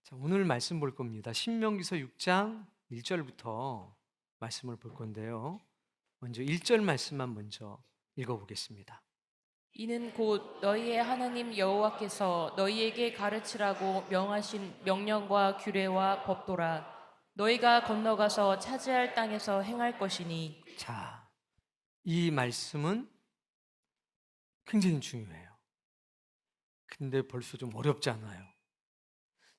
자, 오늘 말씀 볼 겁니다. 신명기서 6장 1절부터 말씀을 볼 건데요. 먼저 1절 말씀만 먼저 읽어보겠습니다. 이는 곧 너희의 하나님 여호와께서 너희에게 가르치라고 명하신 명령과 규례와 법도라. 너희가 건너가서 차지할 땅에서 행할 것이니. 자, 이 말씀은 굉장히 중요해요. 근데 벌써 좀 어렵지 않아요?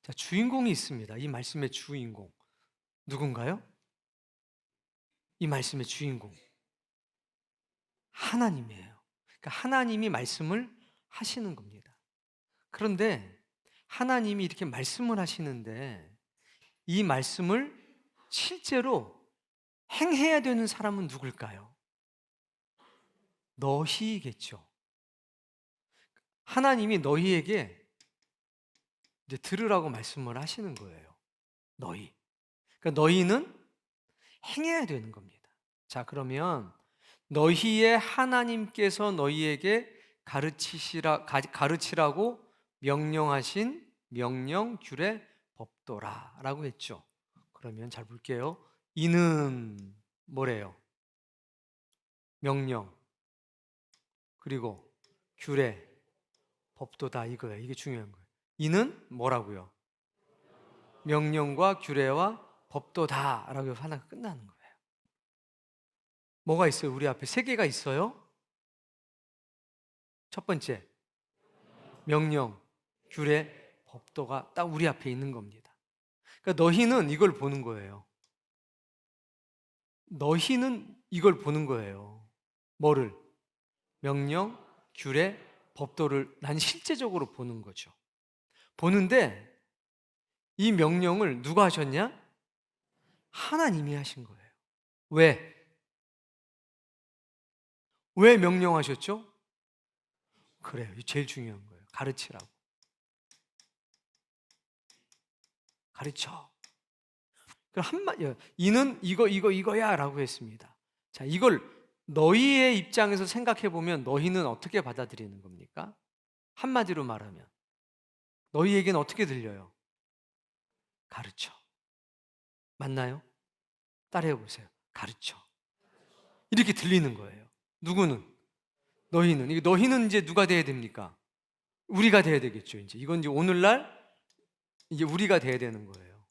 자, 주인공이 있습니다. 이 말씀의 주인공. 누군가요? 이 말씀의 주인공. 하나님이에요. 그러니까 하나님이 말씀을 하시는 겁니다. 그런데 하나님이 이렇게 말씀을 하시는데 이 말씀을 실제로 행해야 되는 사람은 누굴까요? 너희겠죠. 하나님이 너희에게 이제 들으라고 말씀을 하시는 거예요. 너희. 그러니까 너희는 행해야 되는 겁니다. 자, 그러면 너희의 하나님께서 너희에게 가르치라고 명령하신 명령, 규례, 법도라라고 했죠. 그러면 잘 볼게요. 이는 뭐래요? 명령, 그리고 규례, 법도다 이거예요. 이게 중요한 거예요. 이는 뭐라고요? 명령과 규례와 법도다라고 하나가 끝나는 거예요. 뭐가 있어요? 우리 앞에 세 개가 있어요. 첫 번째, 명령, 규례, 법도가 딱 우리 앞에 있는 겁니다. 그러니까 너희는 이걸 보는 거예요. 너희는 이걸 보는 거예요. 뭐를? 명령, 규례, 법도를 난 실제적으로 보는 거죠. 보는데 이 명령을 누가 하셨냐? 하나님이 하신 거예요. 왜? 왜 명령하셨죠? 그래요. 이 제일 중요한 거예요. 가르치라고. 가르쳐. 그럼 이는 이거야 라고 했습니다. 자, 이걸 너희의 입장에서 생각해 보면 너희는 어떻게 받아들이는 겁니까? 한마디로 말하면 너희에게는 어떻게 들려요? 가르쳐. 맞나요? 따라해 보세요. 가르쳐. 이렇게 들리는 거예요. 누구는? 너희는. 이게 너희는 이제 누가 돼야 됩니까? 우리가 돼야 되겠죠. 이건 이제 오늘날 이제 우리가 돼야 되는 거예요.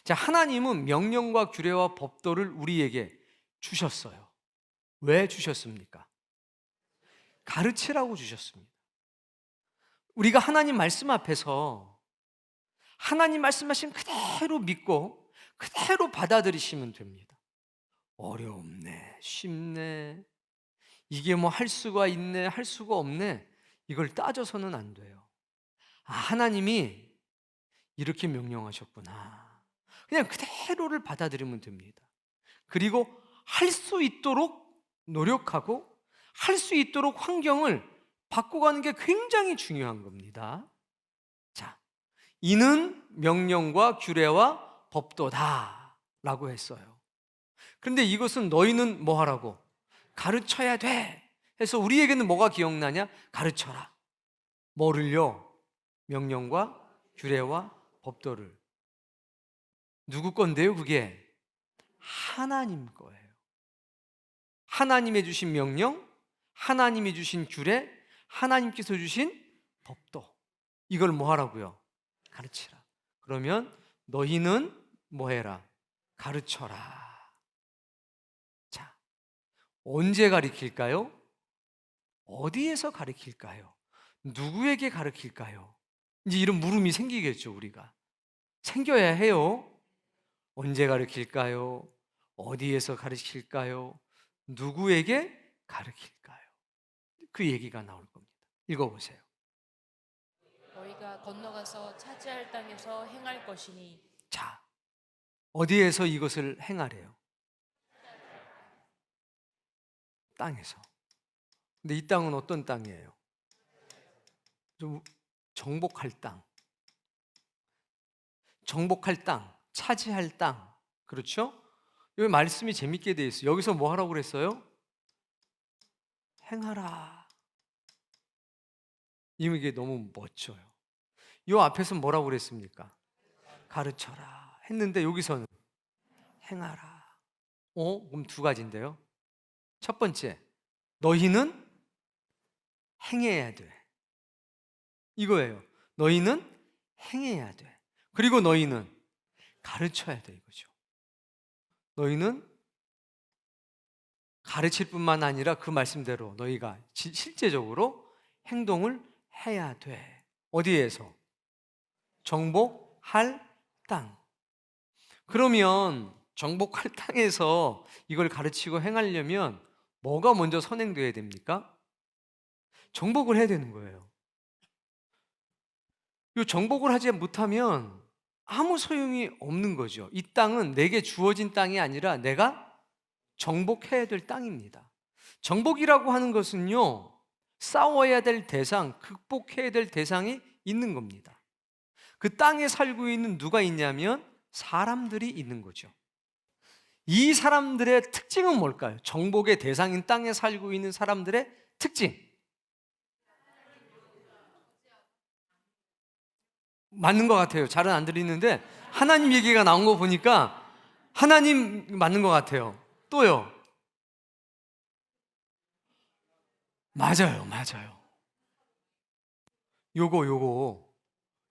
자, 하나님은 명령과 규례와 법도를 우리에게 주셨어요. 왜 주셨습니까? 가르치라고 주셨습니다. 우리가 하나님 말씀 앞에서 하나님 말씀하신 그대로 믿고 그대로 받아들이시면 됩니다. 어렵네, 쉽네, 이게 뭐 할 수가 있네, 할 수가 없네, 이걸 따져서는 안 돼요. 아, 하나님이 이렇게 명령하셨구나. 그냥 그대로를 받아들이면 됩니다. 그리고 할 수 있도록 노력하고 할 수 있도록 환경을 바꿔가는 게 굉장히 중요한 겁니다. 자, 이는 명령과 규례와 법도다 라고 했어요. 그런데 이것은 너희는 뭐 하라고? 가르쳐야 돼 해서 우리에게는 뭐가 기억나냐? 가르쳐라. 뭐를요? 명령과 규례와 법도를. 누구 건데요, 그게? 하나님 거예요. 하나님이 주신 명령, 하나님이 주신 규례, 하나님께서 주신 법도. 이걸 뭐 하라고요? 가르치라. 그러면 너희는 뭐 해라? 가르쳐라. 자, 언제 가르칠까요? 어디에서 가르칠까요? 누구에게 가르칠까요? 이제 이런 물음이 생기겠죠, 우리가. 생겨야 해요. 언제 가르칠까요? 어디에서 가르칠까요? 누구에게 가르칠까요? 그 얘기가 나올 겁니다. 읽어보세요. 너희가 건너가서 차지할 땅에서 행할 것이니. 자, 어디에서 이것을 행하래요? 땅에서. 근데 이 땅은 어떤 땅이에요? 좀 정복할 땅. 정복할 땅, 차지할 땅. 그렇죠? 여기 말씀이 재밌게 되어 있어요. 여기서 뭐 하라고 그랬어요? 행하라. 이게 너무 멋져요. 이 앞에서 뭐라고 그랬습니까? 가르쳐라 했는데 여기서는 행하라. 그럼 두 가지인데요. 첫 번째, 너희는 행해야 돼. 이거예요. 너희는 행해야 돼. 그리고 너희는 가르쳐야 돼, 이거죠. 너희는 가르칠 뿐만 아니라 그 말씀대로 너희가 실제적으로 행동을 해야 돼. 어디에서? 정복할 땅. 그러면 정복할 땅에서 이걸 가르치고 행하려면 뭐가 먼저 선행돼야 됩니까? 정복을 해야 되는 거예요. 이 정복을 하지 못하면 아무 소용이 없는 거죠. 이 땅은 내게 주어진 땅이 아니라 내가 정복해야 될 땅입니다. 정복이라고 하는 것은요, 싸워야 될 대상, 극복해야 될 대상이 있는 겁니다. 그 땅에 살고 있는 누가 있냐면 사람들이 있는 거죠. 이 사람들의 특징은 뭘까요? 정복의 대상인 땅에 살고 있는 사람들의 특징. 맞는 것 같아요. 잘은 안 들리는데 하나님 얘기가 나온 거 보니까 하나님 맞는 것 같아요. 또요. 맞아요.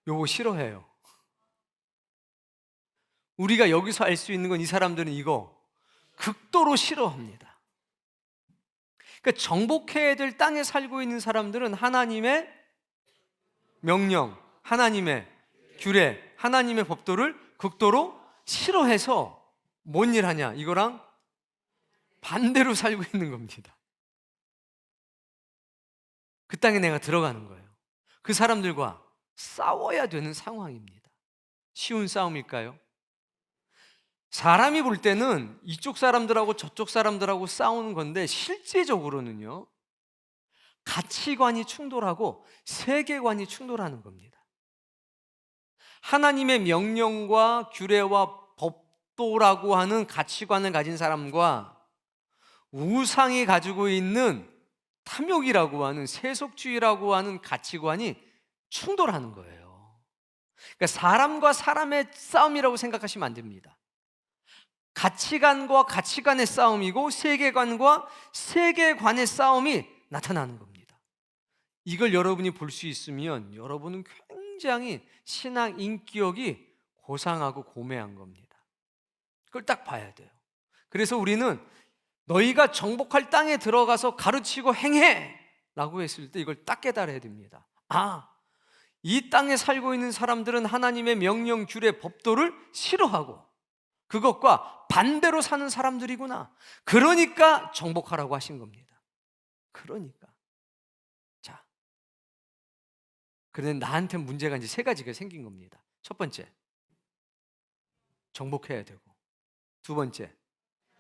요거 싫어해요. 우리가 여기서 알 수 있는 건 이 사람들은 이거 극도로 싫어합니다. 그러니까 정복해야 될 땅에 살고 있는 사람들은 하나님의 명령, 하나님의 규례, 하나님의 법도를 극도로 싫어해서 뭔 일 하냐? 이거랑 반대로 살고 있는 겁니다. 그 땅에 내가 들어가는 거예요. 그 사람들과 싸워야 되는 상황입니다. 쉬운 싸움일까요? 사람이 볼 때는 이쪽 사람들하고 저쪽 사람들하고 싸우는 건데 실제적으로는요, 가치관이 충돌하고 세계관이 충돌하는 겁니다. 하나님의 명령과 규례와 법도라고 하는 가치관을 가진 사람과 우상이 가지고 있는 탐욕이라고 하는 세속주의라고 하는 가치관이 충돌하는 거예요. 그러니까 사람과 사람의 싸움이라고 생각하시면 안 됩니다. 가치관과 가치관의 싸움이고 세계관과 세계관의 싸움이 나타나는 겁니다. 이걸 여러분이 볼 수 있으면 여러분은 굉장히 신앙 인격이 고상하고 고매한 겁니다. 그걸 딱 봐야 돼요. 그래서 우리는 너희가 정복할 땅에 들어가서 가르치고 행해 라고 했을 때 이걸 딱 깨달아야 됩니다. 이 땅에 살고 있는 사람들은 하나님의 명령, 규례, 법도를 싫어하고 그것과 반대로 사는 사람들이구나. 그러니까 정복하라고 하신 겁니다. 그러니까. 자, 그런데 나한테 문제가 이제 세 가지가 생긴 겁니다. 첫 번째, 정복해야 되고, 두 번째,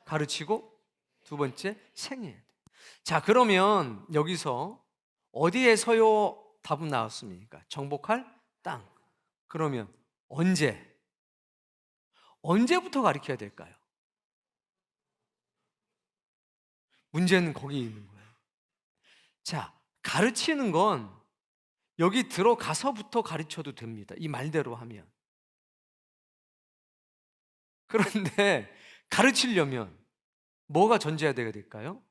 가르치고, 두 번째, 생해야 돼. 자, 그러면 여기서 어디에서요? 답은 나왔습니까? 정복할 땅. 그러면 언제부터 가르쳐야 될까요? 문제는 거기 있는 거예요. 자, 가르치는 건 여기 들어가서부터 가르쳐도 됩니다. 이 말대로 하면. 그런데 가르치려면 뭐가 전제돼야 될까요?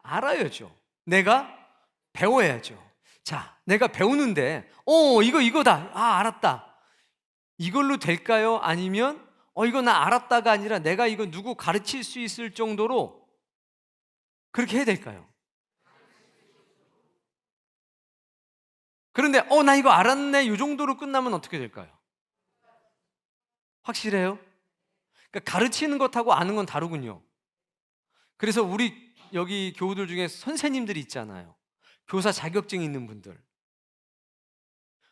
알아야죠. 내가 배워야죠. 자, 내가 배우는데 이거다. 알았다. 이걸로 될까요? 아니면 이거 나 알았다가 아니라 내가 이거 누구 가르칠 수 있을 정도로 그렇게 해야 될까요? 그런데 나 이거 알았네. 이 정도로 끝나면 어떻게 될까요? 확실해요? 그러니까 가르치는 것하고 아는 건 다르군요. 그래서 우리 여기 교우들 중에 선생님들이 있잖아요. 교사 자격증 있는 분들.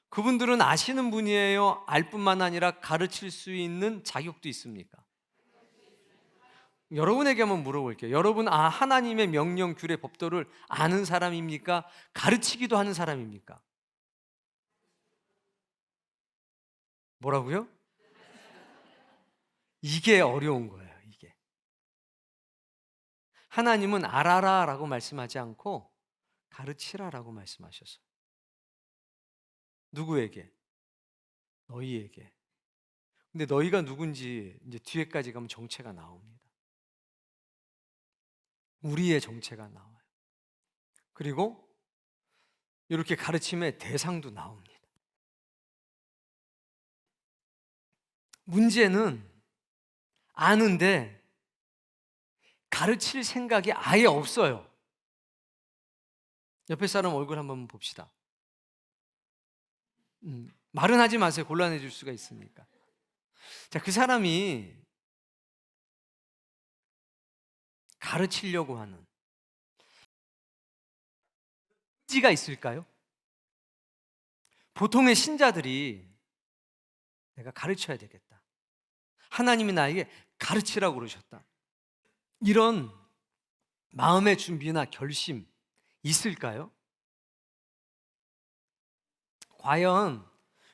그분들은 아시는 분이에요? 알 뿐만 아니라 가르칠 수 있는 자격도 있습니까? 여러분에게 한번 물어볼게요. 여러분, 하나님의 명령, 규례, 법도를 아는 사람입니까? 가르치기도 하는 사람입니까? 뭐라고요? 이게 어려운 거예요, 이게. 하나님은 알아라 라고 말씀하지 않고 가르치라 라고 말씀하셨어요. 누구에게? 너희에게. 근데 너희가 누군지 이제 뒤에까지 가면 정체가 나옵니다. 우리의 정체가 나와요. 그리고 이렇게 가르침의 대상도 나옵니다. 문제는 아는데 가르칠 생각이 아예 없어요. 옆에 사람 얼굴 한번 봅시다. 말은 하지 마세요. 곤란해질 수가 있으니까. 자, 그 사람이 가르치려고 하는 의지가 있을까요? 보통의 신자들이 내가 가르쳐야 되겠다. 하나님이 나에게 가르치라고 그러셨다. 이런 마음의 준비나 결심 있을까요? 과연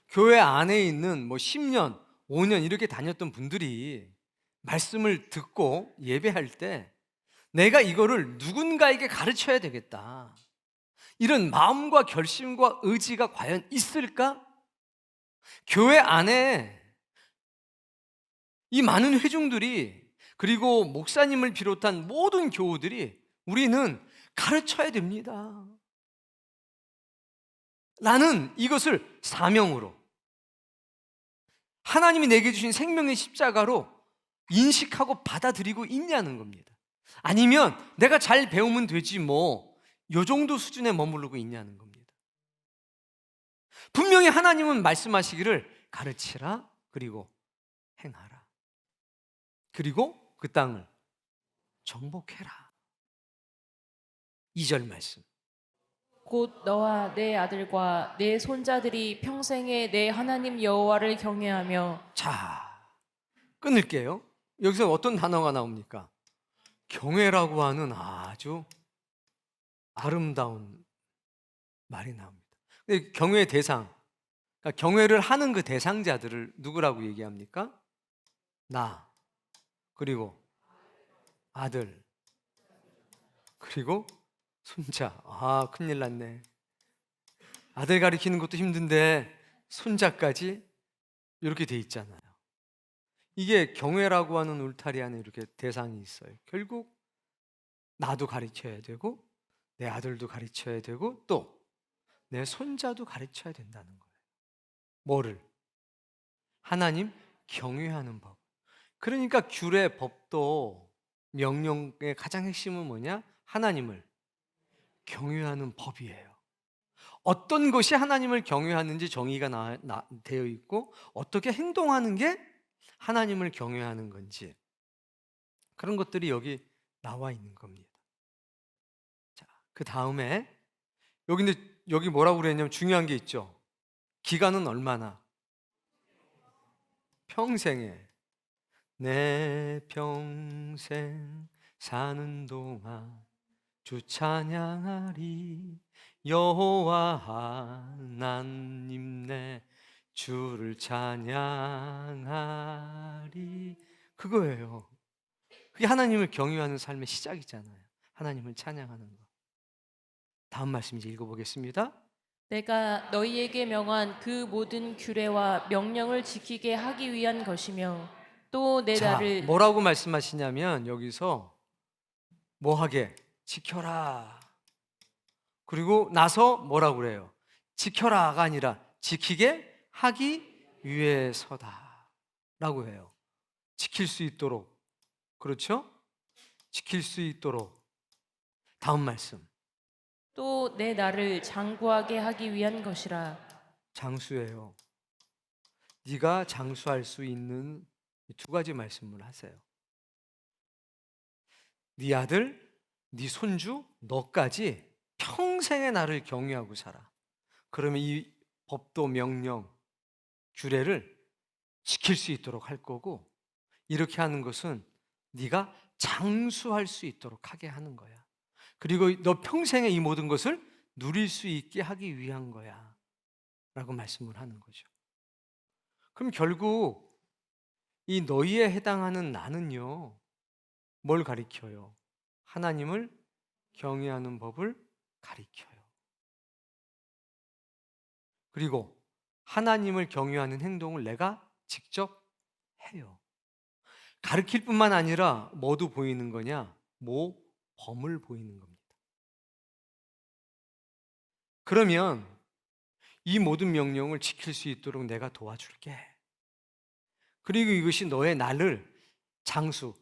교회 안에 있는 10년, 5년 이렇게 다녔던 분들이 말씀을 듣고 예배할 때 내가 이거를 누군가에게 가르쳐야 되겠다. 이런 마음과 결심과 의지가 과연 있을까? 교회 안에 이 많은 회중들이 그리고 목사님을 비롯한 모든 교우들이 우리는 가르쳐야 됩니다. 나는 이것을 사명으로 하나님이 내게 주신 생명의 십자가로 인식하고 받아들이고 있냐는 겁니다. 아니면 내가 잘 배우면 되지 요 정도 수준에 머무르고 있냐는 겁니다. 분명히 하나님은 말씀하시기를 가르치라 그리고 행하라. 그리고 그 땅을 정복해라. 2절 말씀. 곧 너와 내 아들과 내 손자들이 평생에 내 하나님 여호와를 경외하며. 자, 끊을게요. 여기서 어떤 단어가 나옵니까? 경외라고 하는 아주 아름다운 말이 나옵니다. 근데 경외의 대상, 그러니까 경외를 하는 그 대상자들을 누구라고 얘기합니까? 나, 그리고 아들, 그리고 손자. 아, 큰일 났네. 아들 가리키는 것도 힘든데 손자까지 이렇게 돼 있잖아요. 이게 경외라고 하는 울타리 안에 이렇게 대상이 있어요. 결국 나도 가르쳐야 되고 내 아들도 가르쳐야 되고 또 내 손자도 가르쳐야 된다는 거예요. 뭐를? 하나님 경외하는 법. 그러니까 규례, 법도 명령의 가장 핵심은 뭐냐? 하나님을 경외하는 법이에요. 어떤 것이 하나님을 경외하는지 정의가 되어 있고 어떻게 행동하는 게 하나님을 경외하는 건지 그런 것들이 여기 나와 있는 겁니다. 자, 그 다음에 여기 뭐라고 그랬냐면 중요한 게 있죠. 기간은 얼마나? 평생에. 내 평생 사는 동안 주 찬양하리. 여호와 하나님 내 주를 찬양하리. 그거예요. 그게 하나님을 경외하는 삶의 시작이잖아요. 하나님을 찬양하는 거. 다음 말씀 이제 읽어보겠습니다. 내가 너희에게 명한 그 모든 규례와 명령을 지키게 하기 위한 것이며 또 내 자, 나를. 뭐라고 말씀하시냐면 여기서 뭐 하게? 지켜라. 그리고 나서 뭐라고 그래요? 지켜라가 아니라 지키게 하기 위해서다 라고 해요. 지킬 수 있도록. 그렇죠? 지킬 수 있도록. 다음 말씀. 또 내 나를 장구하게 하기 위한 것이라. 장수예요. 네가 장수할 수 있는 이 두 가지 말씀을 하세요. 네 아들, 네 손주, 너까지 평생에 나를 경외하고 살아. 그러면 이 법도 명령, 규례를 지킬 수 있도록 할 거고 이렇게 하는 것은 네가 장수할 수 있도록 하게 하는 거야. 그리고 너 평생에 이 모든 것을 누릴 수 있게 하기 위한 거야 라고 말씀을 하는 거죠. 그럼 결국 이 너희에 해당하는 나는요 뭘 가리켜요? 하나님을 경외하는 법을 가리켜요. 그리고 하나님을 경외하는 행동을 내가 직접 해요. 가르칠 뿐만 아니라 뭐도 보이는 거냐? 모범을 보이는 겁니다. 그러면 이 모든 명령을 지킬 수 있도록 내가 도와줄게. 그리고 이것이 너의 날을 장수,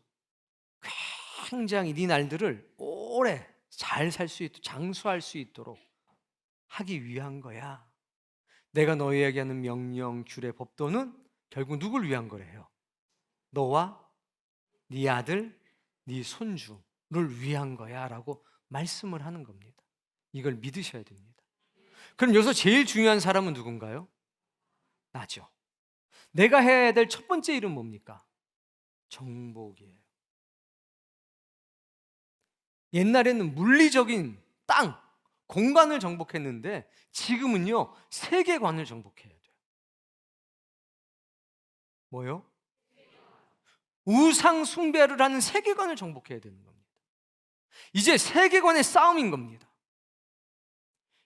굉장히 네 날들을 오래 잘 살 수 있도록, 장수할 수 있도록 하기 위한 거야. 내가 너희에게 하는 명령, 규례, 법도는 결국 누굴 위한 거래요? 너와 네 아들, 네 손주를 위한 거야 라고 말씀을 하는 겁니다. 이걸 믿으셔야 됩니다. 그럼 여기서 제일 중요한 사람은 누군가요? 나죠. 내가 해야 될 첫 번째 일은 뭡니까? 정복이에요. 옛날에는 물리적인 땅, 공간을 정복했는데 지금은요, 세계관을 정복해야 돼요. 뭐요? 우상 숭배를 하는 세계관을 정복해야 되는 겁니다. 이제 세계관의 싸움인 겁니다.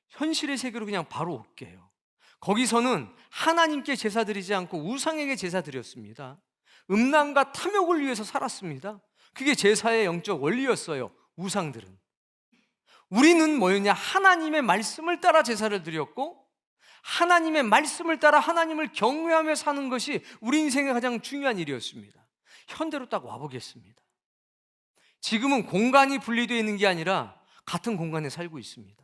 현실의 세계로 그냥 바로 올게요. 거기서는 하나님께 제사 드리지 않고 우상에게 제사 드렸습니다. 음란과 탐욕을 위해서 살았습니다. 그게 제사의 영적 원리였어요. 우상들은. 우리는 뭐였냐? 하나님의 말씀을 따라 제사를 드렸고 하나님의 말씀을 따라 하나님을 경외하며 사는 것이 우리 인생의 가장 중요한 일이었습니다. 현대로 딱 와보겠습니다. 지금은 공간이 분리되어 있는 게 아니라 같은 공간에 살고 있습니다.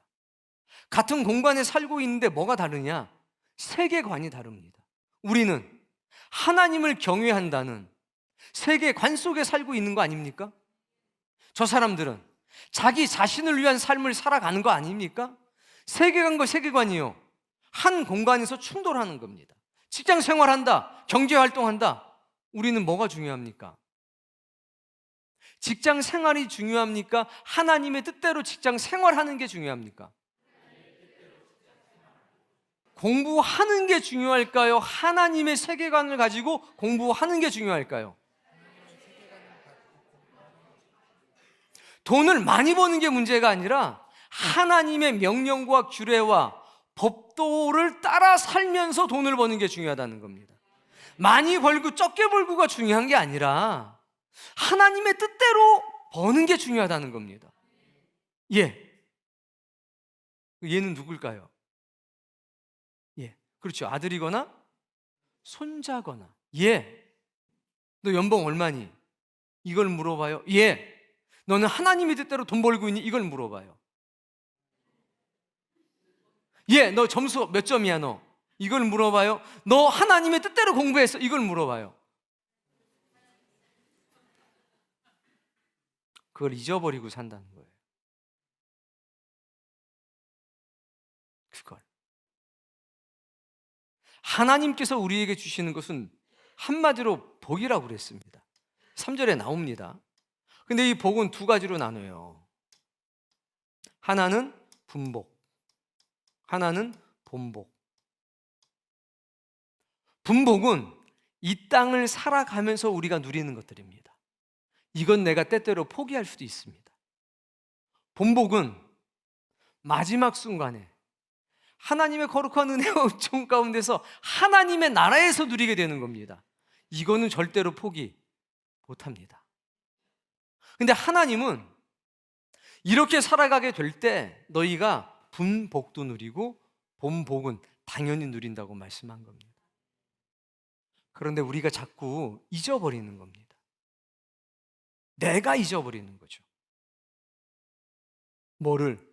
같은 공간에 살고 있는데 뭐가 다르냐? 세계관이 다릅니다. 우리는 하나님을 경외한다는 세계관 속에 살고 있는 거 아닙니까? 저 사람들은 자기 자신을 위한 삶을 살아가는 거 아닙니까? 세계관과 세계관이요, 한 공간에서 충돌하는 겁니다. 직장 생활한다, 경제 활동한다. 우리는 뭐가 중요합니까? 직장 생활이 중요합니까? 하나님의 뜻대로 직장 생활하는 게 중요합니까? 공부하는 게 중요할까요? 하나님의 세계관을 가지고 공부하는 게 중요할까요? 돈을 많이 버는 게 문제가 아니라 하나님의 명령과 규례와 법도를 따라 살면서 돈을 버는 게 중요하다는 겁니다. 많이 벌고 적게 벌고가 중요한 게 아니라 하나님의 뜻대로 버는 게 중요하다는 겁니다. 얘는 누굴까요? 그렇죠. 아들이거나 손자거나. 너 연봉 얼마니? 이걸 물어봐요. 너는 하나님의 뜻대로 돈 벌고 있니? 이걸 물어봐요. 너 점수 몇 점이야 너? 이걸 물어봐요. 너 하나님의 뜻대로 공부했어? 이걸 물어봐요. 그걸 잊어버리고 산다는 거예요. 그걸. 하나님께서 우리에게 주시는 것은 한마디로 복이라고 그랬습니다. 3절에 나옵니다. 근데 이 복은 두 가지로 나눠요. 하나는 분복, 하나는 본복. 분복은 이 땅을 살아가면서 우리가 누리는 것들입니다. 이건 내가 때때로 포기할 수도 있습니다. 본복은 마지막 순간에 하나님의 거룩한 은혜와 은총 가운데서 하나님의 나라에서 누리게 되는 겁니다. 이거는 절대로 포기 못합니다. 근데 하나님은 이렇게 살아가게 될 때 너희가 분복도 누리고 본복은 당연히 누린다고 말씀한 겁니다. 그런데 우리가 자꾸 잊어버리는 겁니다. 내가 잊어버리는 거죠. 뭐를?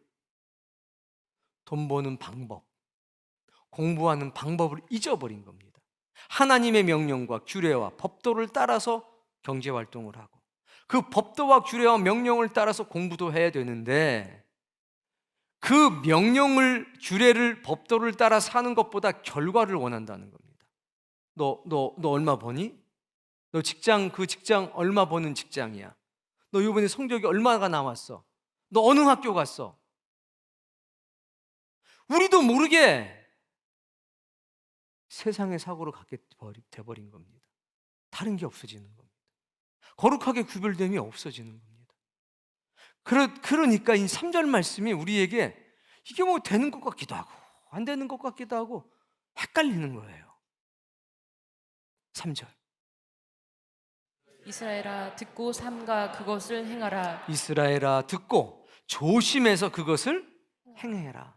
돈 버는 방법, 공부하는 방법을 잊어버린 겁니다. 하나님의 명령과 규례와 법도를 따라서 경제활동을 하고 그 법도와 규례와 명령을 따라서 공부도 해야 되는데 그 명령을, 규례를, 법도를 따라 사는 것보다 결과를 원한다는 겁니다. 너 얼마 버니? 너 그 직장 얼마 버는 직장이야? 너 이번에 성적이 얼마가 나왔어? 너 어느 학교 갔어? 우리도 모르게 세상의 사고로 갖게 돼버린 겁니다. 다른 게 없어지는 겁니다. 거룩하게 구별됨이 없어지는 겁니다. 그러니까 이 3절 말씀이 우리에게 이게 뭐 되는 것 같기도 하고 안 되는 것 같기도 하고 헷갈리는 거예요. 3절. 이스라엘아 듣고 삼가 그것을 행하라. 이스라엘아 듣고 조심해서 그것을 행해라.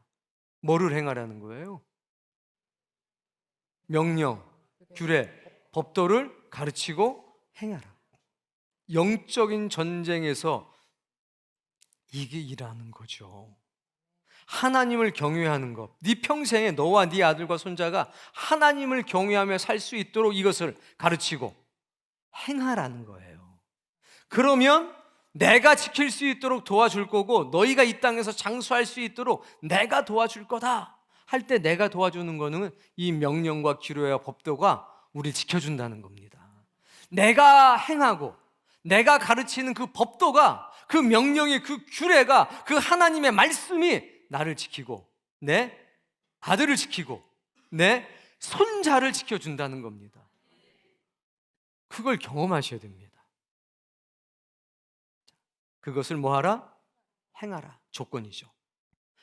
뭐를 행하라는 거예요? 명령, 규례, 법도를 가르치고 행하라. 영적인 전쟁에서 이게 일하는 거죠. 하나님을 경외하는 것. 네 평생에 너와 네 아들과 손자가 하나님을 경외하며 살 수 있도록 이것을 가르치고 행하라는 거예요. 그러면 내가 지킬 수 있도록 도와줄 거고 너희가 이 땅에서 장수할 수 있도록 내가 도와줄 거다 할 때 내가 도와주는 거는 이 명령과 규례와 법도가 우리를 지켜준다는 겁니다. 내가 행하고 내가 가르치는 그 법도가, 그 명령의 그 규례가, 그 하나님의 말씀이 나를 지키고 내 아들을 지키고 내 손자를 지켜준다는 겁니다. 그걸 경험하셔야 됩니다. 그것을 뭐하라? 행하라. 조건이죠.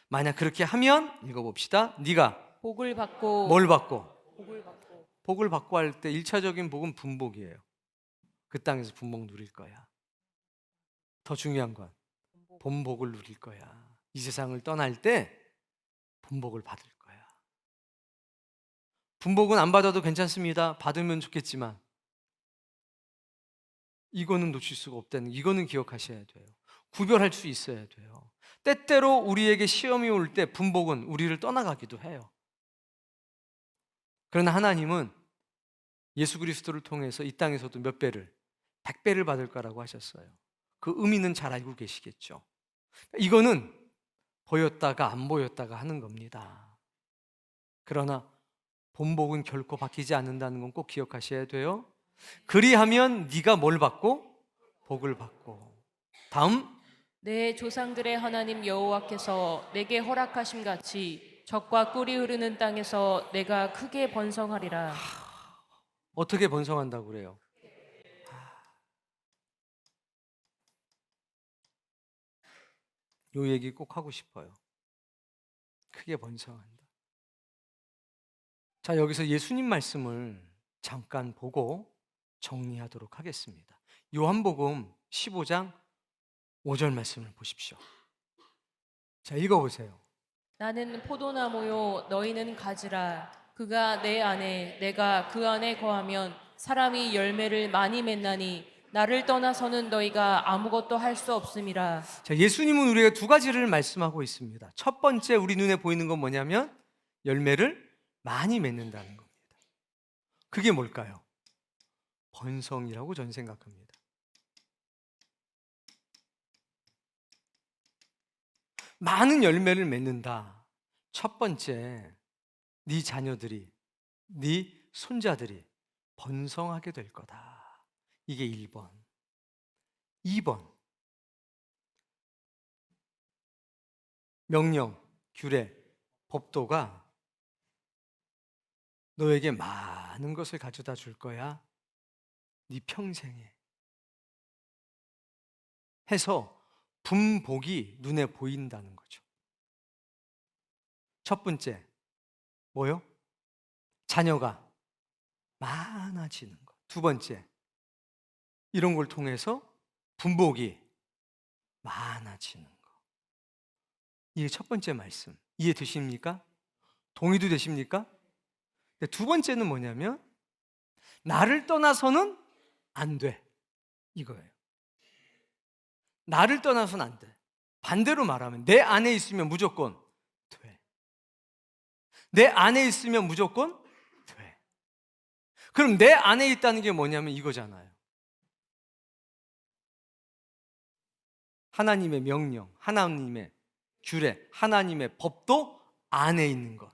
만약 그렇게 하면 읽어봅시다. 네가 복을 받고 뭘 받고? 복을 받고 복을 받고 할 때 1차적인 복은 분복이에요. 그 땅에서 분복 누릴 거야. 더 중요한 건 본복을 누릴 거야. 이 세상을 떠날 때 분복을 받을 거야. 분복은 안 받아도 괜찮습니다. 받으면 좋겠지만 이거는 놓칠 수가 없다는, 이거는 기억하셔야 돼요. 구별할 수 있어야 돼요. 때때로 우리에게 시험이 올 때 분복은 우리를 떠나가기도 해요. 그러나 하나님은 예수 그리스도를 통해서 이 땅에서도 몇 배를, 100배를 받을 거라고 하셨어요. 그 의미는 잘 알고 계시겠죠. 이거는 보였다가 안 보였다가 하는 겁니다. 그러나 본복은 결코 바뀌지 않는다는 건 꼭 기억하셔야 돼요. 그리하면 네가 뭘 받고? 복을 받고. 다음, 내 조상들의 하나님 여호와께서 내게 허락하심 같이 젖과 꿀이 흐르는 땅에서 내가 크게 번성하리라. 어떻게 번성한다고 그래요? 요 얘기 꼭 하고 싶어요. 크게 번성한다. 자, 여기서 예수님 말씀을 잠깐 보고 정리하도록 하겠습니다. 요한복음 15장 5절 말씀을 보십시오. 자, 읽어보세요. 나는 포도나무요 너희는 가지라. 그가 내 안에 내가 그 안에 거하면 사람이 열매를 많이 맺나니 나를 떠나서는 너희가 아무것도 할 수 없음이라. 자, 예수님은 우리에게 두 가지를 말씀하고 있습니다. 첫 번째 우리 눈에 보이는 건 뭐냐면 열매를 많이 맺는다는 겁니다. 그게 뭘까요? 번성이라고 저는 생각합니다. 많은 열매를 맺는다. 첫 번째, 네 자녀들이, 네 손자들이 번성하게 될 거다. 이게 1번. 2번, 명령, 규례, 법도가 너에게 많은 것을 가져다 줄 거야. 네 평생에. 해서 분복이 눈에 보인다는 거죠. 첫 번째, 뭐요? 자녀가 많아지는 것. 두 번째, 이런 걸 통해서 분복이 많아지는 것. 이게 첫 번째 말씀. 이해되십니까? 동의도 되십니까? 두 번째는 뭐냐면 나를 떠나서는 안 돼. 이거예요. 나를 떠나서는 안 돼. 반대로 말하면 내 안에 있으면 무조건 돼. 내 안에 있으면 무조건 돼. 그럼 내 안에 있다는 게 뭐냐면 이거잖아요. 하나님의 명령, 하나님의 규례, 하나님의 법도 안에 있는 것.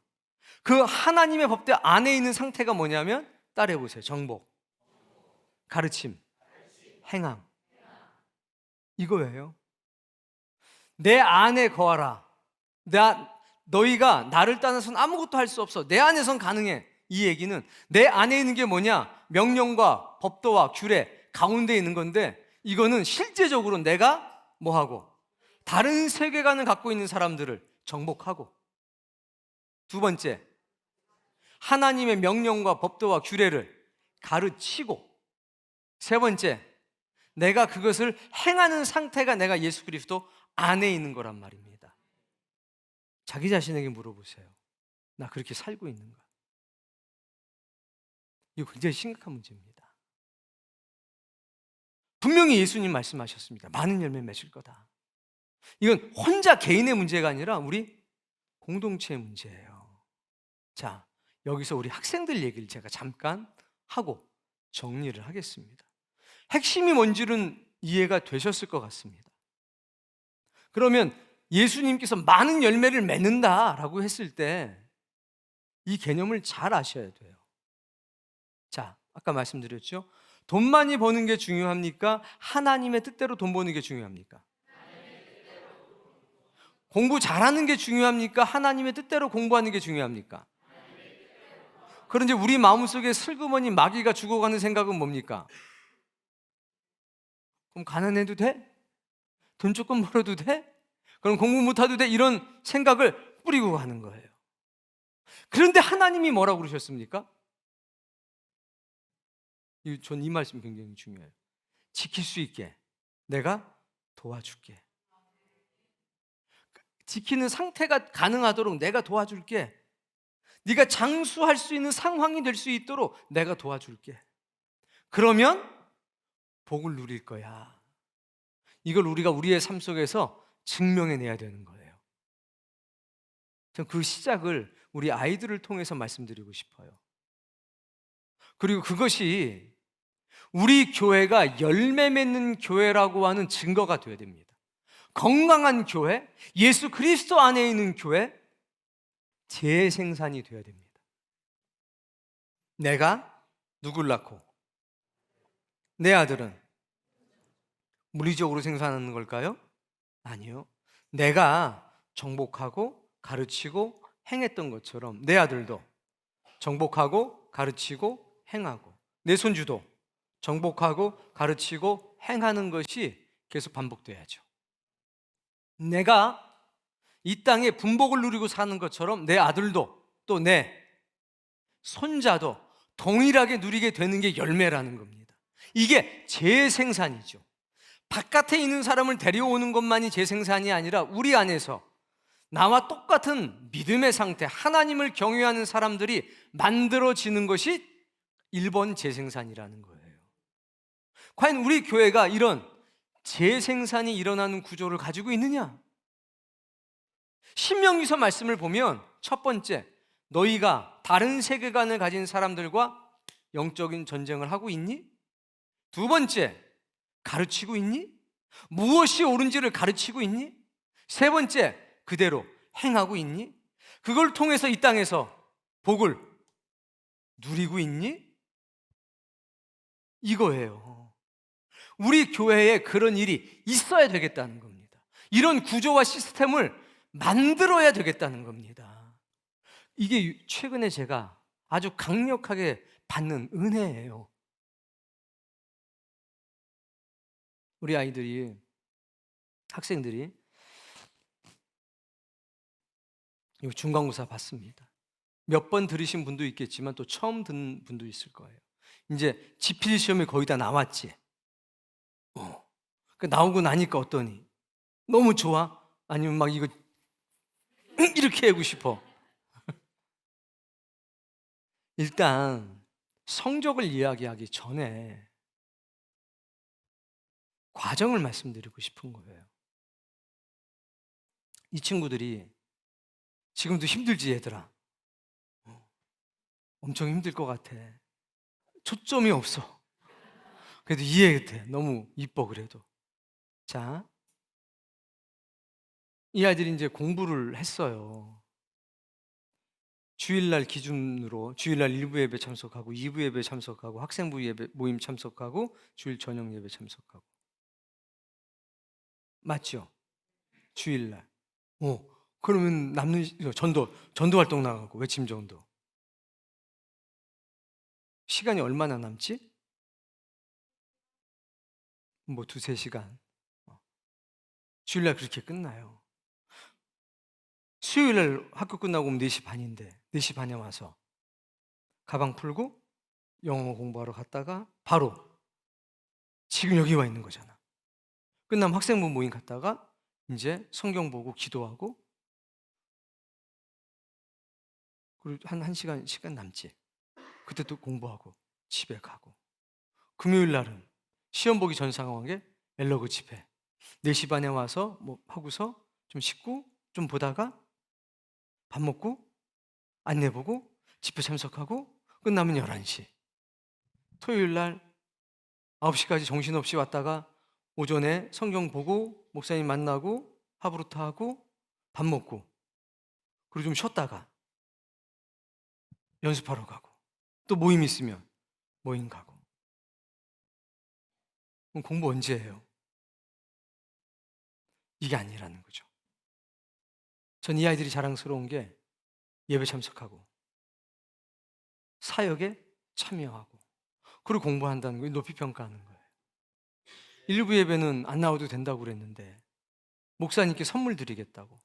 그 하나님의 법도 안에 있는 상태가 뭐냐면 따라해 보세요. 정복, 가르침, 행함. 이거예요. 내 안에 거하라. 너희가 나를 떠나서는 아무것도 할 수 없어. 내 안에선 가능해. 이 얘기는 내 안에 있는 게 뭐냐? 명령과 법도와 규례 가운데 있는 건데, 이거는 실제적으로 내가 뭐하고 다른 세계관을 갖고 있는 사람들을 정복하고, 두 번째, 하나님의 명령과 법도와 규례를 가르치고, 세 번째, 내가 그것을 행하는 상태가 내가 예수 그리스도 안에 있는 거란 말입니다. 자기 자신에게 물어보세요. 나 그렇게 살고 있는가? 이거 굉장히 심각한 문제입니다. 분명히 예수님 말씀하셨습니다. 많은 열매 맺을 거다. 이건 혼자 개인의 문제가 아니라 우리 공동체의 문제예요. 자, 여기서 우리 학생들 얘기를 제가 잠깐 하고 정리를 하겠습니다. 핵심이 뭔지는 이해가 되셨을 것 같습니다. 그러면 예수님께서 많은 열매를 맺는다라고 했을 때 이 개념을 잘 아셔야 돼요. 자, 아까 말씀드렸죠? 돈 많이 버는 게 중요합니까? 하나님의 뜻대로 돈 버는 게 중요합니까? 공부 잘하는 게 중요합니까? 하나님의 뜻대로 공부하는 게 중요합니까? 그런데 우리 마음속에 슬그머니 마귀가 죽어가는 생각은 뭡니까? 그럼 가난해도 돼? 돈 조금 벌어도 돼? 그럼 공부 못해도 돼? 이런 생각을 뿌리고 가는 거예요. 그런데 하나님이 뭐라고 그러셨습니까? 전 이 말씀 굉장히 중요해요. 지킬 수 있게 내가 도와줄게. 지키는 상태가 가능하도록 내가 도와줄게. 네가 장수할 수 있는 상황이 될 수 있도록 내가 도와줄게. 그러면 복을 누릴 거야. 이걸 우리가 우리의 삶 속에서 증명해내야 되는 거예요. 전 그 시작을 우리 아이들을 통해서 말씀드리고 싶어요. 그리고 그것이 우리 교회가 열매 맺는 교회라고 하는 증거가 되어야 됩니다. 건강한 교회, 예수 그리스도 안에 있는 교회, 재생산이 되어야 됩니다. 내가 누굴 낳고 내 아들은 물리적으로 생산하는 걸까요? 아니요. 내가 정복하고 가르치고 행했던 것처럼 내 아들도 정복하고 가르치고 행하고 내 손주도 정복하고 가르치고 행하는 것이 계속 반복돼야죠. 내가 이 땅에 분복을 누리고 사는 것처럼 내 아들도 또 내 손자도 동일하게 누리게 되는 게 열매라는 겁니다. 이게 재생산이죠. 바깥에 있는 사람을 데려오는 것만이 재생산이 아니라 우리 안에서 나와 똑같은 믿음의 상태, 하나님을 경외하는 사람들이 만들어지는 것이 1번 재생산이라는 거예요. 과연 우리 교회가 이런 재생산이 일어나는 구조를 가지고 있느냐? 신명기서 말씀을 보면 첫 번째, 너희가 다른 세계관을 가진 사람들과 영적인 전쟁을 하고 있니? 두 번째, 가르치고 있니? 무엇이 옳은지를 가르치고 있니? 세 번째, 그대로 행하고 있니? 그걸 통해서 이 땅에서 복을 누리고 있니? 이거예요. 우리 교회에 그런 일이 있어야 되겠다는 겁니다. 이런 구조와 시스템을 만들어야 되겠다는 겁니다. 이게 최근에 제가 아주 강력하게 받는 은혜예요. 우리 아이들이, 학생들이 이거 중간고사 봤습니다. 몇 번 들으신 분도 있겠지만 또 처음 듣는 분도 있을 거예요. 이제 지필 시험이 거의 다 나왔지. 나오고 나니까 어떠니? 너무 좋아? 아니면 막 이거 이렇게 하고 싶어? 일단 성적을 이야기하기 전에 과정을 말씀드리고 싶은 거예요. 이 친구들이 지금도 힘들지 얘들아? 엄청 힘들 것 같아. 초점이 없어. 그래도 이해돼. 너무 이뻐 그래도. 자, 이 아이들이 이제 공부를 했어요. 주일날 기준으로 주일날 1부 예배 참석하고 2부 예배 참석하고 학생부 예배 모임 참석하고 주일 저녁 예배 참석하고. 맞죠? 주일날. 그러면 남는 전도 활동 나가고 외침 전도. 시간이 얼마나 남지? 뭐 2-3시간. 주일날 그렇게 끝나요. 수요일날 학교 끝나고 오면 4시 반인데 4시 반에 와서 가방 풀고 영어 공부하러 갔다가 바로 지금 여기 와 있는 거잖아. 끝나면 학생부 모임 갔다가 이제 성경 보고 기도하고, 그리고 한 시간 남지. 그때 또 공부하고 집에 가고, 금요일 날은 시험 보기 전 상황에 엘러그 집회 4시 반에 와서 뭐 하고서 좀 씻고 좀 보다가 밥 먹고 안내 보고 집회 참석하고 끝나면 11시. 토요일 날 9시까지 정신없이 왔다가 오전에 성경 보고 목사님 만나고 하브루타 하고 밥 먹고, 그리고 좀 쉬었다가 연습하러 가고, 또 모임 있으면 모임 가고. 그럼 공부 언제 해요? 이게 아니라는 거죠. 전 이 아이들이 자랑스러운 게 예배 참석하고 사역에 참여하고 그리고 공부한다는 거, 높이 평가하는 거예요. 일부 예배는 안 나와도 된다고 그랬는데 목사님께 선물 드리겠다고.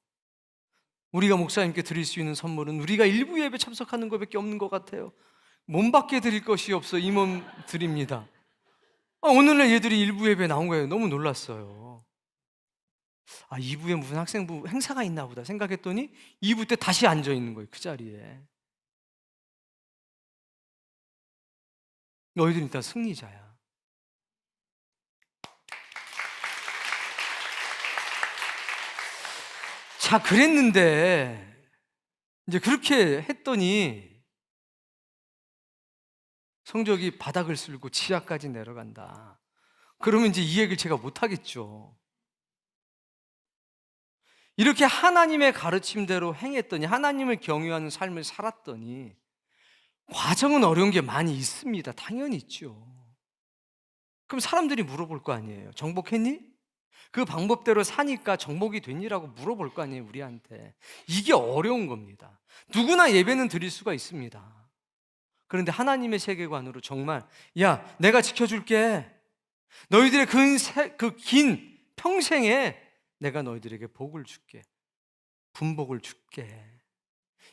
우리가 목사님께 드릴 수 있는 선물은 우리가 일부 예배 참석하는 것밖에 없는 것 같아요. 몸밖에 드릴 것이 없어 이 몸 드립니다. 오늘날 얘들이 일부 예배 나온 거예요. 너무 놀랐어요. 2부에 무슨 학생부 행사가 있나 보다 생각했더니 2부 때 다시 앉아 있는 거예요. 그 자리에. 너희들은 일단 승리자야. 자, 그랬는데 이제 그렇게 했더니 성적이 바닥을 쓸고 지하까지 내려간다. 그러면 이제 이 얘기를 제가 못하겠죠. 이렇게 하나님의 가르침대로 행했더니, 하나님을 경유하는 삶을 살았더니 과정은 어려운 게 많이 있습니다. 당연히 있죠. 그럼 사람들이 물어볼 거 아니에요. 정복했니? 그 방법대로 사니까 정복이 됐니라고 물어볼 거 아니에요, 우리한테. 이게 어려운 겁니다. 누구나 예배는 드릴 수가 있습니다. 그런데 하나님의 세계관으로 정말, 야, 내가 지켜줄게. 너희들의 그 긴 평생에 내가 너희들에게 복을 줄게. 분복을 줄게.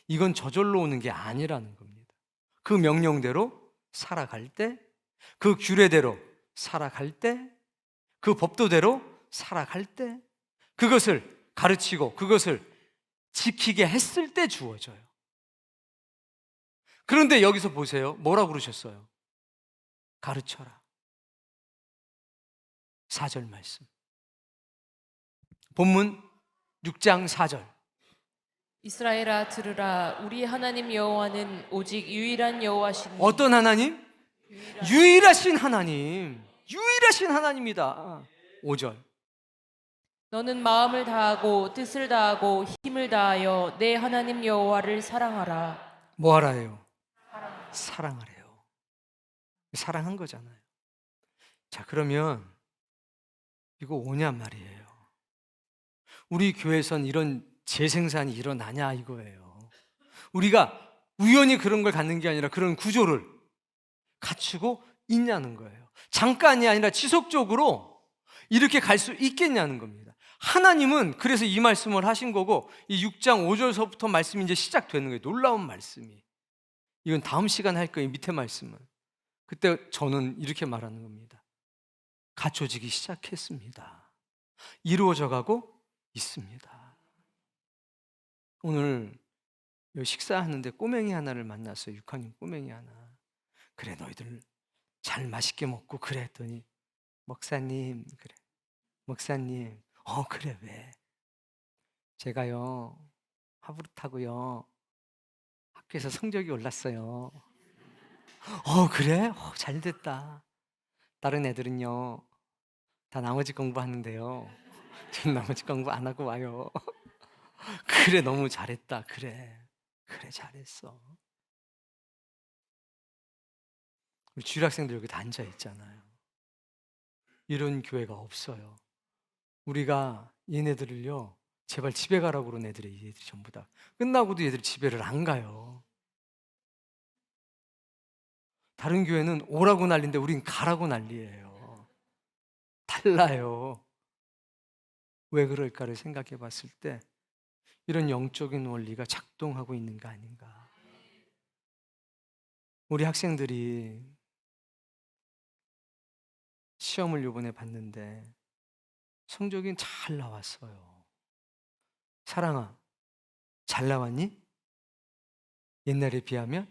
이건 저절로 오는 게 아니라는 겁니다. 그 명령대로 살아갈 때, 그 규례대로 살아갈 때, 그 법도대로 살아갈 때, 그것을 가르치고 그것을 지키게 했을 때 주어져요. 그런데 여기서 보세요. 뭐라고 그러셨어요? 가르쳐라. 4절 말씀. 본문 6장 4절. 이스라엘아 들으라. 우리 하나님 여호와는 오직 유일한 여호와시니. 어떤 하나님? 유일하신 하나님. 유일하신 하나님이다. 5절. 너는 마음을 다하고 뜻을 다하고 힘을 다하여 내 하나님 여호와를 사랑하라. 뭐 하라예요? 사랑하래요. 사랑한 거잖아요. 자, 그러면 이거 오냔 말이에요. 우리 교회에선 이런 재생산이 일어나냐 이거예요. 우리가 우연히 그런 걸 갖는 게 아니라 그런 구조를 갖추고 있냐는 거예요. 잠깐이 아니라 지속적으로 이렇게 갈 수 있겠냐는 겁니다. 하나님은 그래서 이 말씀을 하신 거고, 이 6장 5절서부터 말씀이 이제 시작되는 거예요. 놀라운 말씀이. 이건 다음 시간에 할 거예요. 밑에 말씀은. 그때 저는 이렇게 말하는 겁니다. 갖춰지기 시작했습니다. 이루어져 가고 있습니다. 오늘 식사하는데 꼬맹이 하나를 만났어요. 6학년 꼬맹이 하나. 그래, 너희들 잘 맛있게 먹고 그래 했더니, 목사님, 그래. 목사님, 그래, 왜? 제가요, 하브루타고요, 학교에서 성적이 올랐어요. 그래? 잘 됐다. 다른 애들은요, 다 나머지 공부하는데요, 지금 나머지 공부 안 하고 와요. 그래, 너무 잘했다. 그래, 잘했어. 우리 주일학생들 여기 다 앉아 있잖아요. 이런 교회가 없어요. 우리가 얘네들을요, 제발 집에 가라고 그런 애들이, 얘들이 전부 다. 끝나고도 얘들이 집에를 안 가요. 다른 교회는 오라고 난리인데 우린 가라고 난리예요. 달라요. 왜 그럴까를 생각해 봤을 때 이런 영적인 원리가 작동하고 있는 거 아닌가. 우리 학생들이 시험을 요번에 봤는데 성적이 잘 나왔어요. 사랑아, 잘 나왔니? 옛날에 비하면?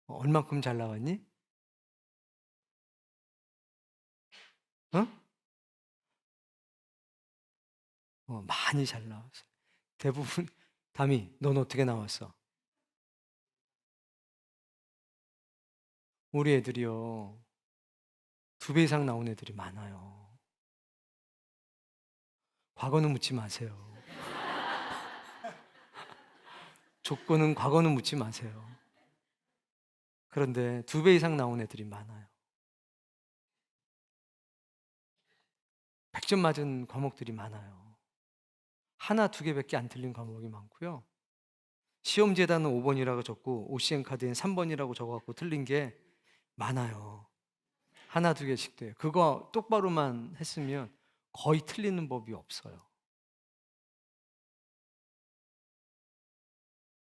얼만큼 잘 나왔니? 어? 많이 잘 나왔어. 대부분 담이 넌 어떻게 나왔어? 우리 애들이요. 2배 이상 나온 애들이 많아요. 과거는 묻지 마세요. 조건은 과거는 묻지 마세요. 그런데 2배 이상 나온 애들이 많아요. 100점 맞은 과목들이 많아요. 하나, 2개밖에 안 틀린 과목이 많고요. 시험재단은 5번이라고 적고 OCN 카드엔 3번이라고 적어갖고 틀린 게 많아요. 하나, 2개씩 돼요. 그거 똑바로만 했으면 거의 틀리는 법이 없어요.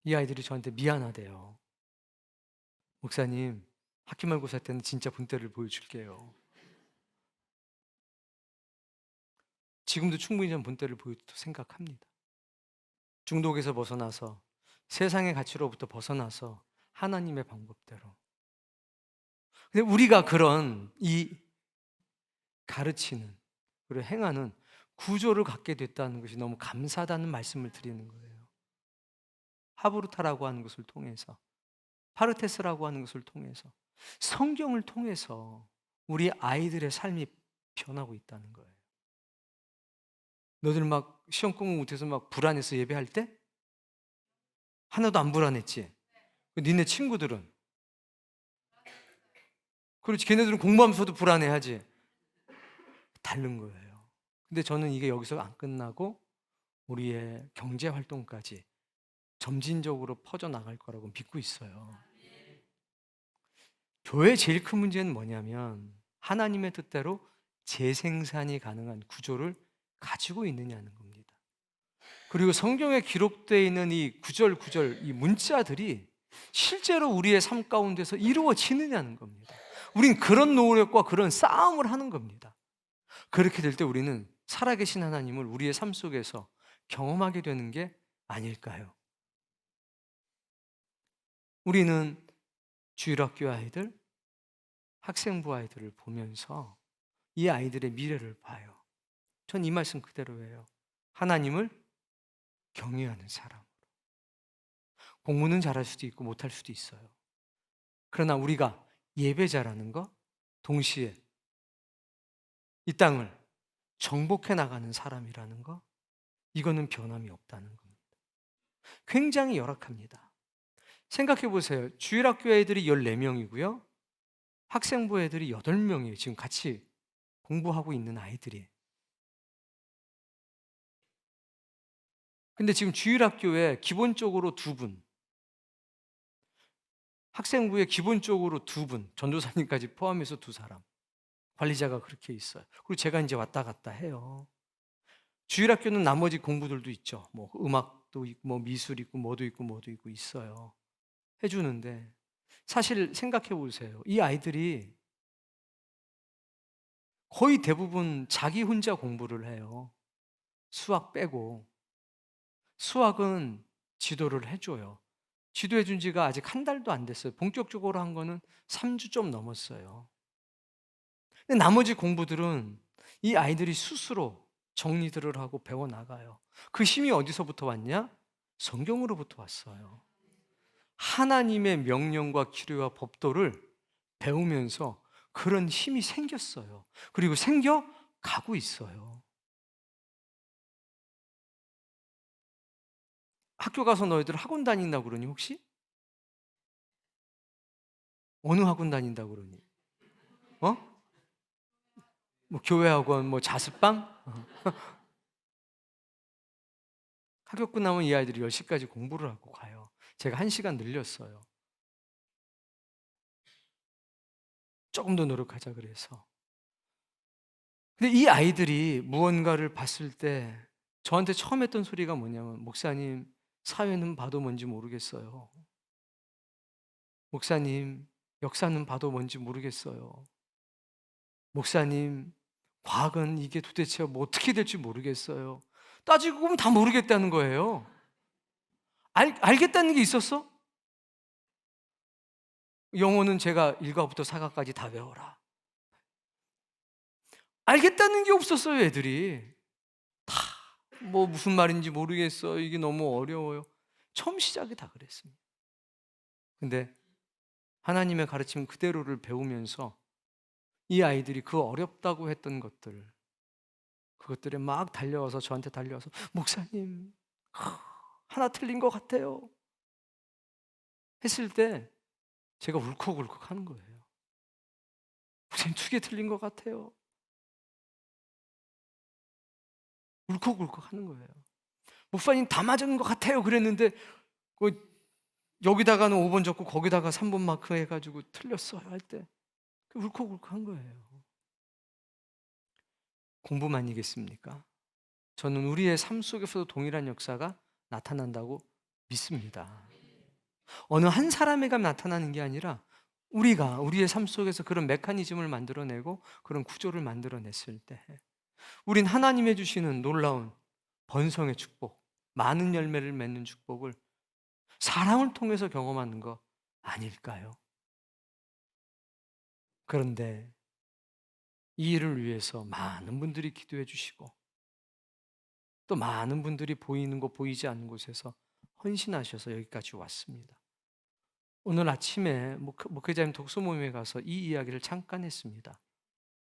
이 아이들이 저한테 미안하대요. 목사님, 학기말고사 때는 진짜 본때를 보여줄게요. 지금도 충분히 전 본때를 보여도 생각합니다. 중독에서 벗어나서 세상의 가치로부터 벗어나서 하나님의 방법대로. 근데 우리가 그런 이 가르치는 그리고 행하는 구조를 갖게 됐다는 것이 너무 감사하다는 말씀을 드리는 거예요. 하브루타라고 하는 것을 통해서, 파르테스라고 하는 것을 통해서, 성경을 통해서 우리 아이들의 삶이 변하고 있다는 거예요. 너들 막 시험 공부 못해서 막 불안해서 예배할 때 하나도 안 불안했지? 니네 친구들은? 그렇지, 걔네들은 공부하면서도 불안해하지? 다른 거예요. 근데 저는 이게 여기서 안 끝나고 우리의 경제 활동까지 점진적으로 퍼져나갈 거라고 믿고 있어요. 교회의 제일 큰 문제는 뭐냐면 하나님의 뜻대로 재생산이 가능한 구조를 가지고 있느냐는 겁니다. 그리고 성경에 기록되어 있는 이 구절 이 문자들이 실제로 우리의 삶 가운데서 이루어지느냐는 겁니다. 우린 그런 노력과 그런 싸움을 하는 겁니다. 그렇게 될 때 우리는 살아계신 하나님을 우리의 삶 속에서 경험하게 되는 게 아닐까요? 우리는 주일학교 아이들, 학생부 아이들을 보면서 이 아이들의 미래를 봐요. 전 이 말씀 그대로예요. 하나님을 경외하는 사람으로. 공부는 잘할 수도 있고 못할 수도 있어요. 그러나 우리가 예배자라는 것, 동시에 이 땅을 정복해 나가는 사람이라는 것, 이거는 변함이 없다는 겁니다. 굉장히 열악합니다. 생각해 보세요. 주일학교 애들이 14명이고요. 학생부 애들이 8명이에요. 지금 같이 공부하고 있는 아이들이. 근데 지금 주일학교에 기본적으로 2분, 학생부에 기본적으로 2분, 전도사님까지 포함해서 2사람, 관리자가 그렇게 있어요. 그리고 제가 이제 왔다 갔다 해요. 주일학교는 나머지 공부들도 있죠. 뭐 음악도 있고, 뭐 미술 있고, 뭐도 있고, 뭐도 있고 있어요. 해주는데 사실 생각해 보세요. 이 아이들이 거의 대부분 자기 혼자 공부를 해요. 수학 빼고. 수학은 지도를 해줘요. 지도해 준 지가 아직 한 달도 안 됐어요. 본격적으로 한 거는 3주 좀 넘었어요. 근데 나머지 공부들은 이 아이들이 스스로 정리들을 하고 배워나가요. 그 힘이 어디서부터 왔냐? 성경으로부터 왔어요. 하나님의 명령과 규례와 법도를 배우면서 그런 힘이 생겼어요. 그리고 생겨가고 있어요. 학교 가서 너희들 학원 다닌다고 그러니 혹시? 어느 학원 다닌다고 그러니? 어? 뭐 교회 학원, 뭐 자습방? 학교 끝나면 이 아이들이 10시까지 공부를 하고 가요. 제가 1시간 늘렸어요. 조금 더 노력하자 그래서. 근데 이 아이들이 무언가를 봤을 때 저한테 처음 했던 소리가 뭐냐면, 목사님, 사회는 봐도 뭔지 모르겠어요. 목사님, 역사는 봐도 뭔지 모르겠어요. 목사님, 과학은 이게 도대체 뭐 어떻게 될지 모르겠어요. 따지고 보면 다 모르겠다는 거예요. 알겠다는 게 있었어? 영어는 제가 1가부터 4가까지 다 외워라. 알겠다는 게 없었어요, 애들이. 다 뭐 무슨 말인지 모르겠어요. 이게 너무 어려워요. 처음 시작이 다 그랬습니다. 근데 하나님의 가르침 그대로를 배우면서 이 아이들이 그 어렵다고 했던 것들, 그것들에 막 달려와서 저한테 달려와서 목사님, 하나 틀린 것 같아요. 했을 때 제가 울컥울컥 하는 거예요. 목사님 2개 틀린 것 같아요. 울컥울컥 하는 거예요. 목사님 다 맞은 것 같아요. 그랬는데 여기다가는 5번 적고 거기다가 3번 마크 해가지고 틀렸어요 할 때 울컥울컥 한 거예요. 공부만이겠습니까? 저는 우리의 삶 속에서도 동일한 역사가 나타난다고 믿습니다. 어느 한 사람에게 나타나는 게 아니라 우리가 우리의 삶 속에서 그런 메커니즘을 만들어내고 그런 구조를 만들어냈을 때 우린 하나님의 주시는 놀라운 번성의 축복, 많은 열매를 맺는 축복을 사랑을 통해서 경험하는 거 아닐까요? 그런데 이 일을 위해서 많은 분들이 기도해 주시고 또 많은 분들이 보이는 곳 보이지 않는 곳에서 헌신하셔서 여기까지 왔습니다. 오늘 아침에 목회자님 독서 모임에 가서 이 이야기를 잠깐 했습니다.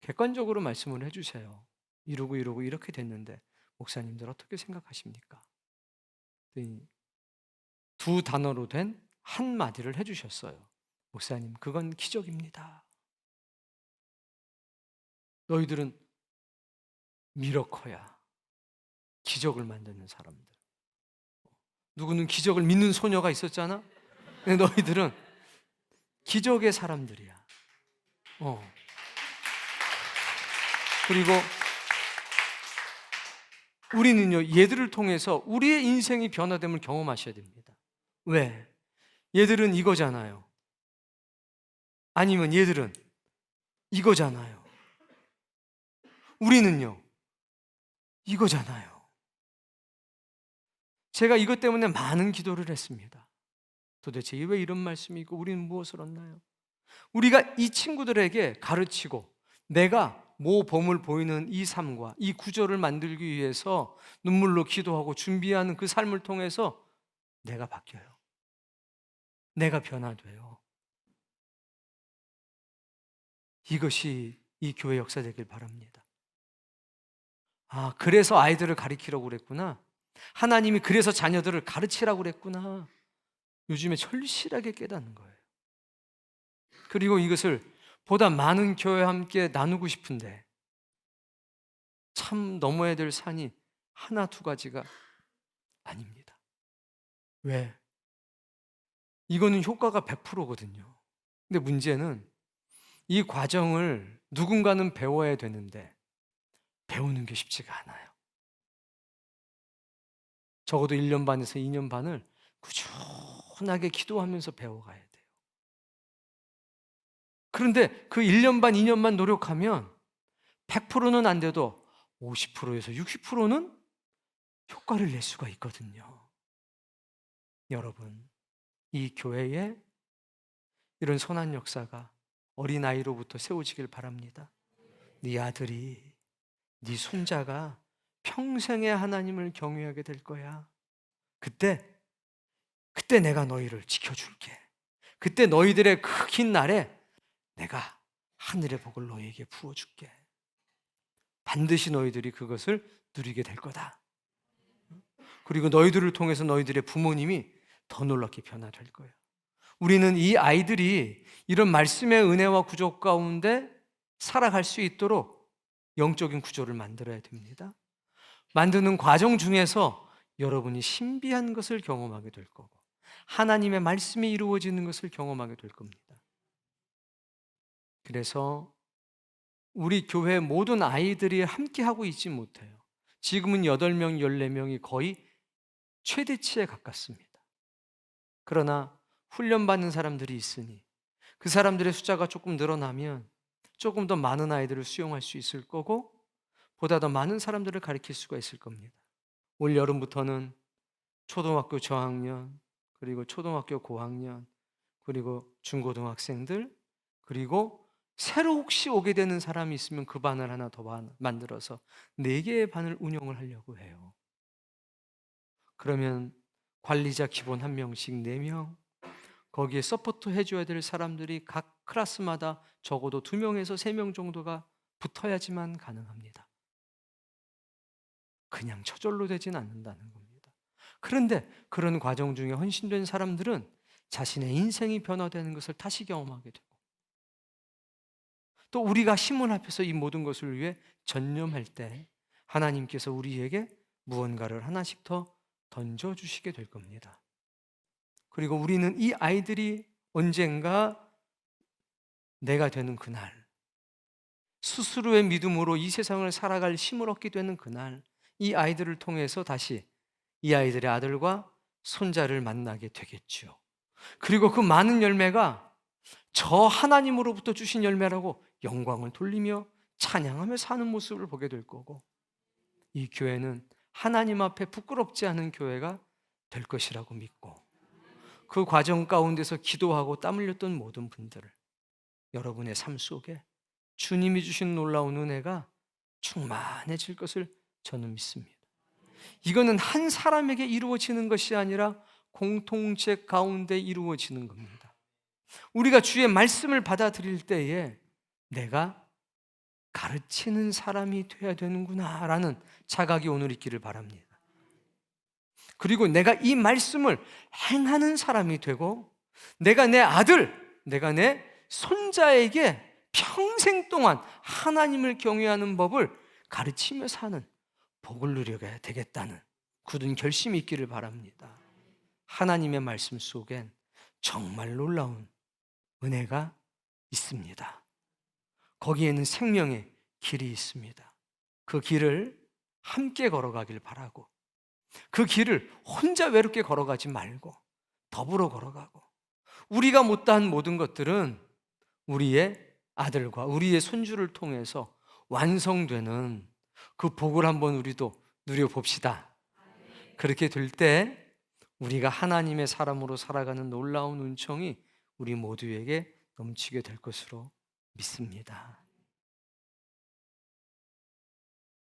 객관적으로 말씀을 해주세요. 이러고 이렇게 됐는데 목사님들 어떻게 생각하십니까? 2단어로 된 한마디를 해주셨어요. 목사님, 그건 기적입니다. 너희들은 미러커야. 기적을 만드는 사람들. 누구는 기적을 믿는 소녀가 있었잖아? 근데 너희들은 기적의 사람들이야. 그리고 우리는요, 얘들을 통해서 우리의 인생이 변화됨을 경험하셔야 됩니다. 왜? 얘들은 이거잖아요. 아니면 얘들은 이거잖아요. 우리는요, 이거잖아요. 제가 이것 때문에 많은 기도를 했습니다. 도대체 왜 이런 말씀이 있고 우리는 무엇을 얻나요? 우리가 이 친구들에게 가르치고 내가 모범을 보이는 이 삶과 이 구조를 만들기 위해서 눈물로 기도하고 준비하는 그 삶을 통해서 내가 바뀌어요. 내가 변화돼요. 이것이 이 교회 역사 되길 바랍니다. 아, 그래서 아이들을 가르치라고 그랬구나. 하나님이 그래서 자녀들을 가르치라고 그랬구나. 요즘에 절실하게 깨닫는 거예요. 그리고 이것을 보다 많은 교회와 함께 나누고 싶은데 참 넘어야 될 산이 1, 2가지가 아닙니다. 왜? 이거는 효과가 100%거든요. 근데 문제는 이 과정을 누군가는 배워야 되는데 배우는 게 쉽지가 않아요. 적어도 1년 반에서 2년 반을 꾸준하게 기도하면서 배워가야 돼요. 그런데 그 1년 반, 2년만 노력하면 100%는 안 돼도 50%에서 60%는 효과를 낼 수가 있거든요. 여러분, 이 교회에 이런 선한 역사가 어린아이로부터 세워지길 바랍니다. 네 아들이, 네 손자가 평생의 하나님을 경외하게 될 거야. 그때 내가 너희를 지켜줄게. 그때 너희들의 그 긴 날에 내가 하늘의 복을 너희에게 부어줄게. 반드시 너희들이 그것을 누리게 될 거다. 그리고 너희들을 통해서 너희들의 부모님이 더 놀랍게 변화될 거예요. 우리는 이 아이들이 이런 말씀의 은혜와 구조 가운데 살아갈 수 있도록 영적인 구조를 만들어야 됩니다. 만드는 과정 중에서 여러분이 신비한 것을 경험하게 될 거고 하나님의 말씀이 이루어지는 것을 경험하게 될 겁니다. 그래서 우리 교회 모든 아이들이 함께 하고 있지 못해요. 지금은 8명, 14명이 거의 최대치에 가깝습니다. 그러나 훈련받는 사람들이 있으니 그 사람들의 숫자가 조금 늘어나면 조금 더 많은 아이들을 수용할 수 있을 거고 보다 더 많은 사람들을 가르칠 수가 있을 겁니다. 올 여름부터는 초등학교 저학년, 그리고 초등학교 고학년, 그리고 중고등학생들, 그리고 새로 혹시 오게 되는 사람이 있으면 그 반을 하나 더 만들어서 4개의 반을 운영을 하려고 해요. 그러면 관리자 기본 1명씩 4명, 거기에 서포트 해줘야 될 사람들이 각 클래스마다 적어도 2명에서 3명 정도가 붙어야지만 가능합니다. 그냥 저절로 되진 않는다는 겁니다. 그런데 그런 과정 중에 헌신된 사람들은 자신의 인생이 변화되는 것을 다시 경험하게 되고, 또 우리가 신문 앞에서 이 모든 것을 위해 전념할 때 하나님께서 우리에게 무언가를 하나씩 더 던져주시게 될 겁니다. 그리고 우리는 이 아이들이 언젠가 내가 되는 그날, 스스로의 믿음으로 이 세상을 살아갈 힘을 얻게 되는 그날, 이 아이들을 통해서 다시 이 아이들의 아들과 손자를 만나게 되겠죠. 그리고 그 많은 열매가 저 하나님으로부터 주신 열매라고 영광을 돌리며 찬양하며 사는 모습을 보게 될 거고, 이 교회는 하나님 앞에 부끄럽지 않은 교회가 될 것이라고 믿고, 그 과정 가운데서 기도하고 땀 흘렸던 모든 분들을 여러분의 삶 속에 주님이 주신 놀라운 은혜가 충만해질 것을 저는 믿습니다. 이거는 한 사람에게 이루어지는 것이 아니라 공동체 가운데 이루어지는 겁니다. 우리가 주의 말씀을 받아들일 때에 내가 가르치는 사람이 돼야 되는구나 라는 자각이 오늘 있기를 바랍니다. 그리고 내가 이 말씀을 행하는 사람이 되고, 내가 내 아들, 내가 내 손자에게 평생 동안 하나님을 경외하는 법을 가르치며 사는 복을 누려야 되겠다는 굳은 결심이 있기를 바랍니다. 하나님의 말씀 속엔 정말 놀라운 은혜가 있습니다. 거기에는 생명의 길이 있습니다. 그 길을 함께 걸어가길 바라고, 그 길을 혼자 외롭게 걸어가지 말고 더불어 걸어가고, 우리가 못다한 모든 것들은 우리의 아들과 우리의 손주를 통해서 완성되는 그 복을 한번 우리도 누려봅시다. 그렇게 될 때 우리가 하나님의 사람으로 살아가는 놀라운 은총이 우리 모두에게 넘치게 될 것으로 믿습니다.